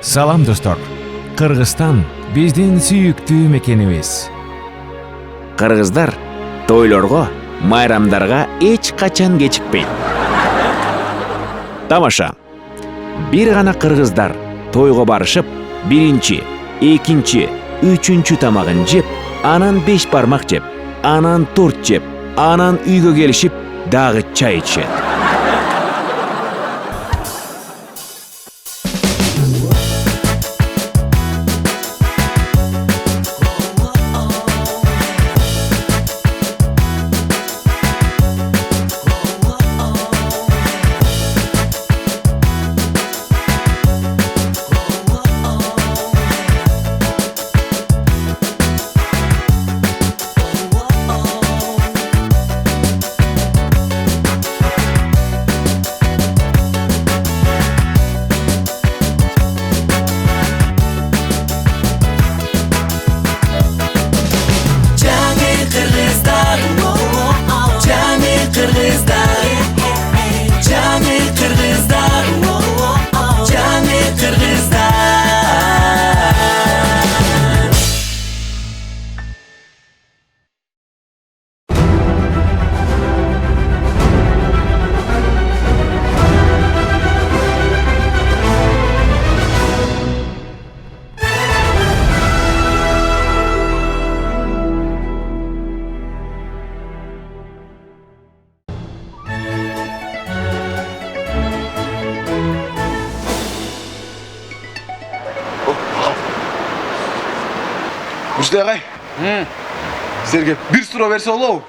Салам достор. Кыргызстан биздин сүйүктүү мекенибиз. Кыргыздар тойлорго, майрамдарга эч качан кечикпейт. Тамаша. Бир гана кыргыздар тойго барышып, биринчи, экинчи, үчүнчү тамагын жеп, анан 5 бармак жеп, анан торт жеп, анан үйгө келишип, дагы чай ичет. Муждай агай. Силерге бир суроо берсе болобу?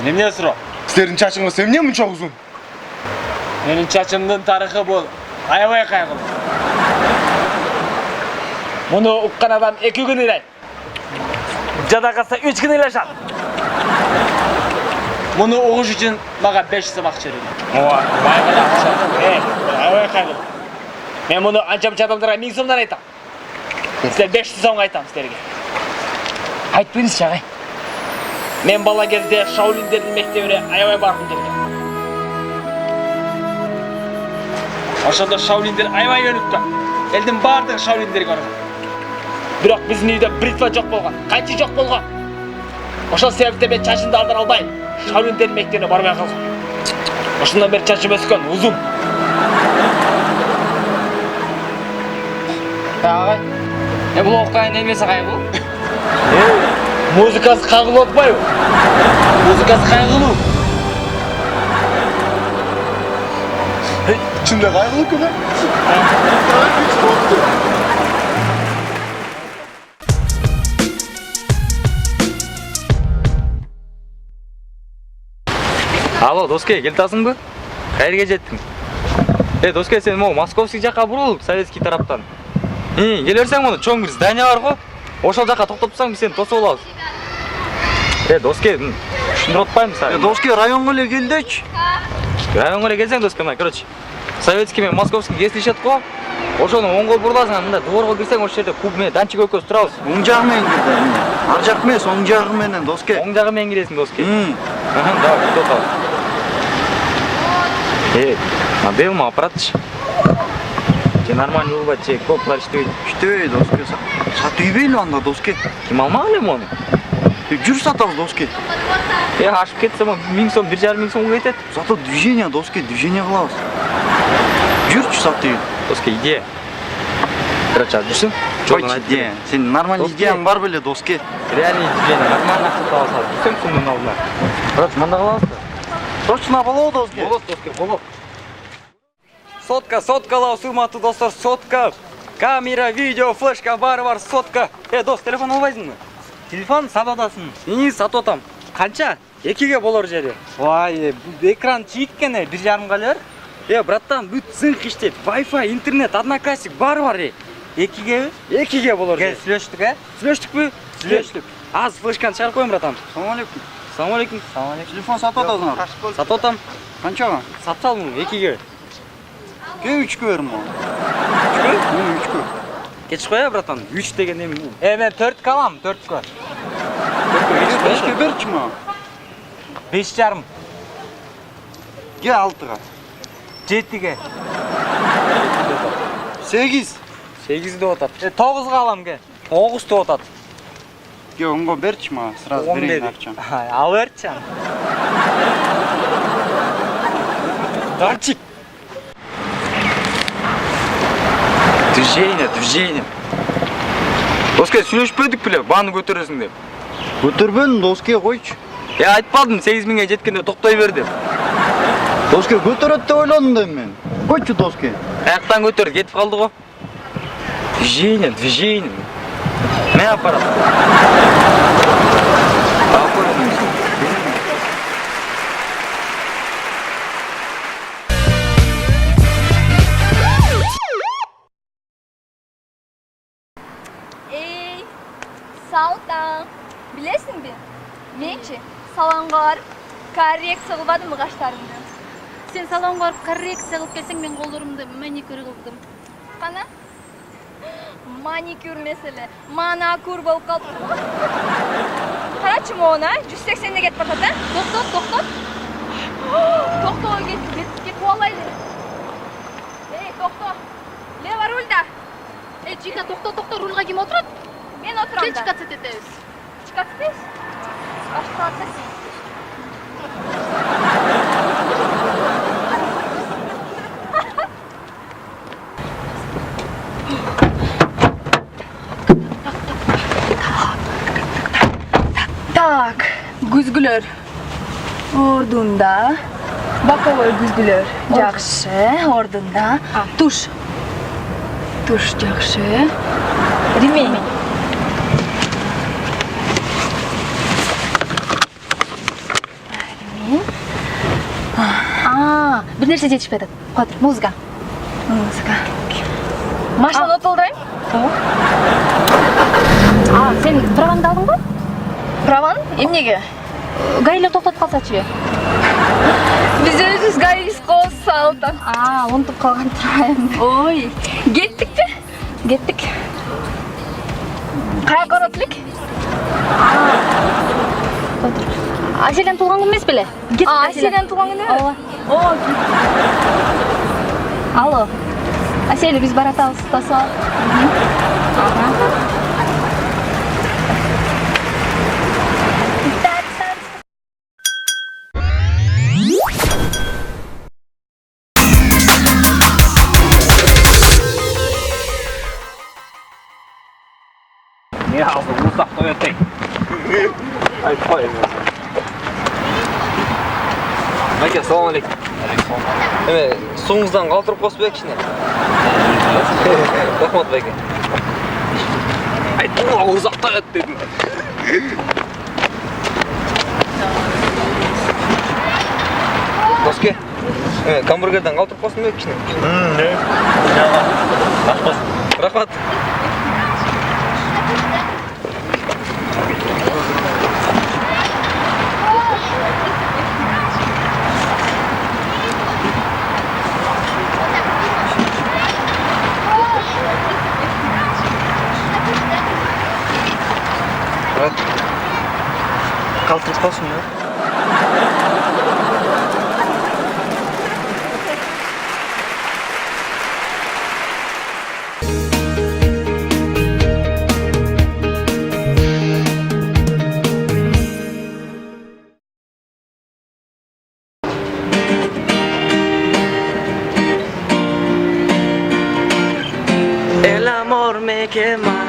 Эмне суроо? Силердин чачыңыз эмне мынча узун? Менин чачымдын тарыхы бул аябай кайгылуу. Муну уккан адам 2 күн ыйлайт. Жада калса 3 күн ыйлашат. Муну угуш үчүн мага 5 сом акча берди. Ооба, байга акча. Аябай кайгылуу. Мен муну анча-мынча адамдарга 1000 сомдон айтам. Силер 500 сомго айтам силерге. Айтып беріңізші ағай. Мен бала кезде Шаолиндердің мектебіне аябай барғым келген. Ошондо Шаолиндер аябай өнүккөн. Элдин бардыгы Шаолиндерге барган. Бирок биздин үйдө бритва жок болгон, кайчы жок болгон. Ошол себептен мен чачымды алдыра албай, Шаолиндердин мектебине барбай калгам. Ошондон бери чачым өскөн, узун. Ағай, бұл оққан немесі қай бұл? Музыкасы кайгылуу атпайбы? Музыкасы кайгылуу. Чында кайгылуу экен, Алло, доске, келтасыңбы? Кайерге жеттің? Доске, сен московский жаққа бұрыл, советский тараптан. Келерсең мұны, чоң бір здание бар ғой? Ошол жаққа тоқтап тұрсаң, біз сені тосып алабыз. Доске, шындыр отпаймыз саған. Доске, районға эле келдік. Районға эле келсең, доске, короче, советский мен московский кесилишет го. Ошону оңго буруласың, мында дворго кирсең, ошол жерде куб менен данчик экөөбүз турабыз. Оң жагы менен кирди. Ар жак эмес, оң жагы менен, доске. Оң жагы менен киресиң, доске. Давай, күтүп атабыз. Моделма аппаратчы. Же нормально болбойт, же кнопкалар иштебейт. Иштебей, доске. Сатып ийбейли анда, доске. Ким алмак элем мону? Жүр сатабыз, доске. Ашып кетсе, 1000 сом, 1,5 сомго кетет. Зато движение, доске, движение кылабыз. Жүрчү сатып. Доске, идея. Короче, жүрсүң? Койчу, идея. Сен нормальный идеяң бар беле, доске. Реальный движение, нормально акча алсабыз. Жүрсөң сумдун алдына. Короче, мында кылабыз да. Точно болобу, доске? Болот, доске, болот. Соткалау, урматтуу достор, сотка. Камера, видео, флешка, баары бар, сотка. Дос, телефон албайсыңбы? Телефон сатып сатып атам. Канча? 2ге болор жери. Вай, бул экран чийиккен, 1,5га эле бар. Браттан, бүт цинк иштейт. Wi-Fi, интернет, одноклассник баары бар. 2ге? 2ге болор жери. Сүйлөштүк, Сүйлөштүкпү? Сүйлөштүк. Аз флешканы чыгарып коем, братан. Салам алейкум. Салам алейкум. Телефон сатып атасыңар. Сатып атам. Канчага? Сатып алдым 2ге. Ке 3кө берим ага. 3кө? 3кө. Кеч коя, братан. 3 деген эми. Мен 4 калам, 4кө. 5кө берчи мага. 5,5. Ке 6га. 7ге. 8. 8 деп атат. 9 алам ке. 9 деп атат. Ке, онго берчи мага, сразу берейин акчам. Ал берчи. Данчик. Движение. Доске, сүйлөшпөдүк беле, бааны көтөрөсүң деп. Көтөрбөдүм, Доске, койчу. Айтпадым, 8 миңге жеткенде токтой бер деп. Доске көтөрөт деп ойлодум да мен. Койчу, Доске. Аяктан көтөрүп кетип калды го. Движение. Мен апарат. Ey, Saltan. Bilesің бе? Менче, салонға барып, коррекция қылбадым ағаштарымды. Сен салонға барып коррекция қылып келсең, мен қолдарымды маникюр қылдым. Қана? Маникюр меселе, манакур болып қалды. Қарачы моғына, 180-де кетіп бартады, тоқтат. Тоқтауға кетіп олайды. Ей, тоқта, лева рульда. Ей, Чика, тоқта, рульға кем отырады? Мен отырам Кел да. чикат сететеміз. Чикат сетеміз? Башқалатса сен. Так, күзгүлөр ордунда, боковой күзгүлөр жакшы, ордунда, туш жакшы, ремень. Бір нәрсе жетішпей жатады. Қотыр, музыка. Машина отолдайм? Сен праваңды алдың ба? Праван? Эмнеге? Гаилер тоқтатып қалсачы. Біз өзіміз гаилис қол салды. Ұмытып қалған тұрайын. Ой, кеттік пе? Кеттік. Қая қаратылық? Қотыр. Аселен туған күн емес беле? Аселен туған күні? Алла. О, Алло. Аселі, біз баратабыз, тасып Не алды, ұсақ тоятай. Айтпай өзі. Майке, салам алейкум. Суыңыздан қалтырып қосып ек ішіне. Рахмат, Майке. Айттың ғой, ұсақ тоят дедім. Доске, гамбургерден қалтырып қосып ек ішіне. Рахмат. Калтырып қалсын ба? El amor me quema,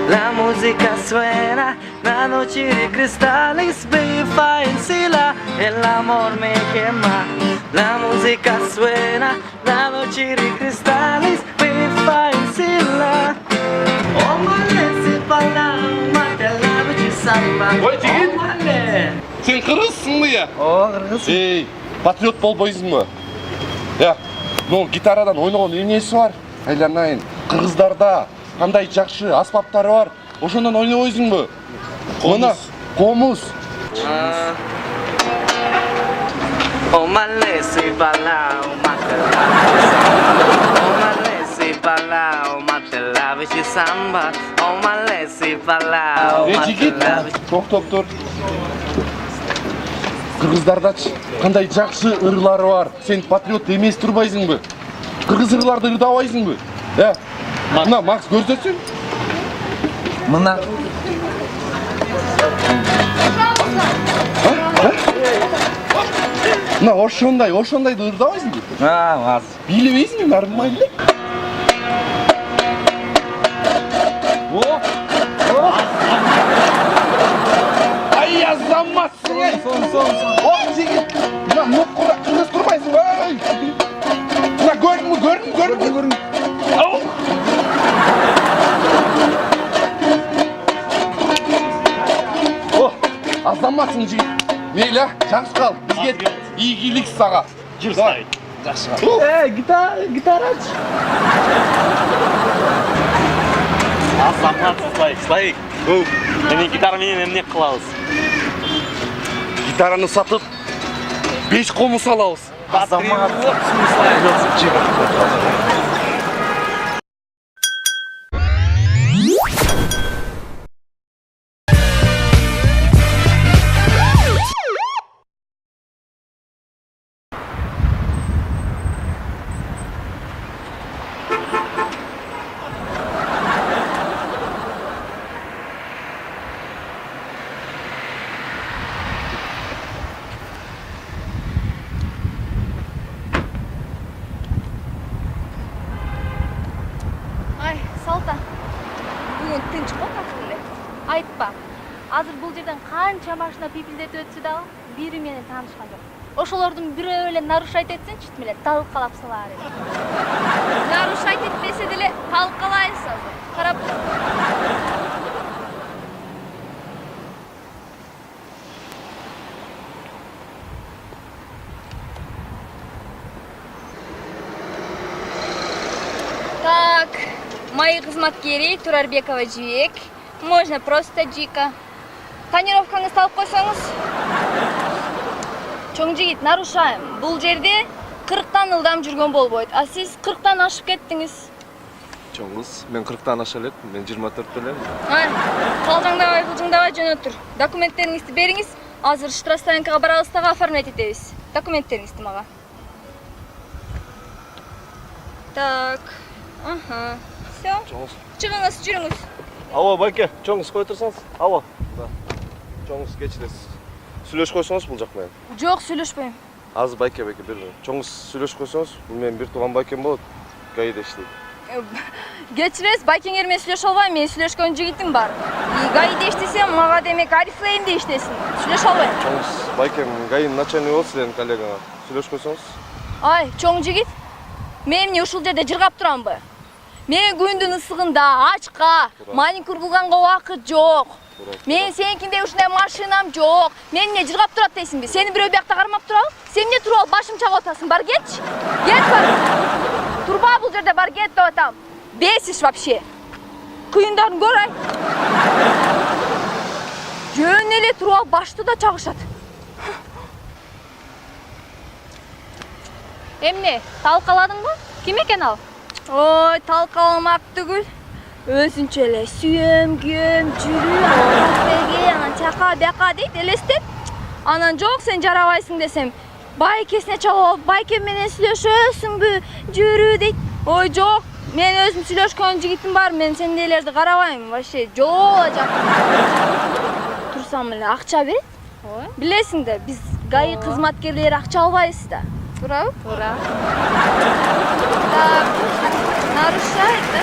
la música suena, la noche de cristales viva en sila. El amor me quema, la música suena, la noche de cristales viva en sila. Omale pala, mate la noche samba. Ой, жігіт! Omale. Сен қырғызсың ба я? Қырғыз. Ей, патриот болбойсың ба? Я, ну гитарадан ойнаған эмнеси бар? Айланайын, қырғыздарда қандай жақшы аспаптары бар. Ошондан ойнабойсың ба? Мына комуз. Omale pala, mate la noche samba. Omale pala, mate la noche samba. Omale pala, Ей, mate жігіт, la noche. тоқтап тұр. Қырғыздардачы қандай жақсы ырлары бар. Сен патриот емес тұрбайсың ба? Қырғыз ырларды ырдабайсың ба? Мына Макс көрсөтсүң. Мына. Мына ошондайды ырдабайсыңбы? Мас. Билебейсиңби, нормально. Ай, азаматсың ай. О, жигит. Мына ноккуда кыргыз турбайсың ай. Мына көрдүңбү? Ау. О, азаматсың жигит. Мейлі, жақсы қал. Бізге игілік саға. Жүр, Славик. Жақсы қал. Гитара ач. Азамат, Славик. Менің гитарамен эмне кылабыз? Гитараны сатып, 5 комус алабыз. Азамат. Ай, Салта. Бүгін тынч қой қақылы. Айтпа. Азыр бұл жерден қанша машина пипилдетіп өтсі дагы бири менен таанышкан жок. Ошолордун бирөө эле нарушать этсин, чит менен талкалап салаар эле. Нарушать этпесе деле талкалайбыз азыр. Карап тур. Так, мои кызматкери Турарбекова Жибек. Можно просто Жика. Тонировкаңызды алып койсоңуз. Чоң жигит, нарушаем. Бул жерде 40тан ылдам жүргөн болбойт. А сиз 40тан ашып кеттиңиз. Чоңыз, мен 40-тан аша элек, мен 24 элем. Ай, калжаңдабай, кылжыңдабай жөнөп тур. Документтериңизди бериңиз. Азыр штрафстоянкага барабыз дагы оформлять этебиз. Документтериңизди мага. Так. Ага. Все. Чыгыңыз, жүрүңүз. Алло, байке, чоңыз кой турсаңыз? Алло. Да. Чоңыз кечиресиз. Сүйлөшүп койсоңуз бул жак менен. Жок, сүйлөшпөйм. Азыр байке бир. Чоңыз сүйлөшүп койсоңуз, бул менин бир тууган байкем болот. Гаиде иштейт. Кечиресиз, байкеңер менен сүйлөшө албайм. Мен сүйлөшкөн жигитим бар. Гаиде иштесем, мага демек Арифлеймде иштесин. Сүйлөшө албайм. Чоңыз, байкем гаинин начальниги болот силердин коллегаңар. Сүйлөшүп койсоңуз. Ай, чоң жигит. Мен эмне ушул жерде жыргап турамбы? Мен күндүн ысыгында ачка, маникюр кылганга убакыт жок. Мен сеникиндей ушундай машинам жок. Мен эмне жыргап турат дейсиңби? Сени бирөө биякта кармап турабы? Сен эмне туруп алып башым чагып атасың? Бар кетчи. Кет бар. Турба бул жерде, бар кет деп атам. Бесишь вообще. Кыйындарын көр ай. Жөн эле туруп алып башты да чагышат. Эмне, талкаладыңбы? Ким экен ал? Ой, талкаламак түгүл. Өзүнчө эле сүйөм, күйөм, жүрүү, анан чака бяка дейт, элестет. Анан жок, сен жарабайсың десем, байкесине чалып алып, байке менен сүйлөшөсүңбү, жүрүү дейт. Ой, жок, мен өзүм сүйлөшкөн жигитим бар, мен сендейлерди карабайм, вообще жол жак. Турсам эле акча берет. Ой, билесиң да, биз ГАИ кызматкерлери акча албайбыз да. Туурабы? Туура. Так, нарушает, да?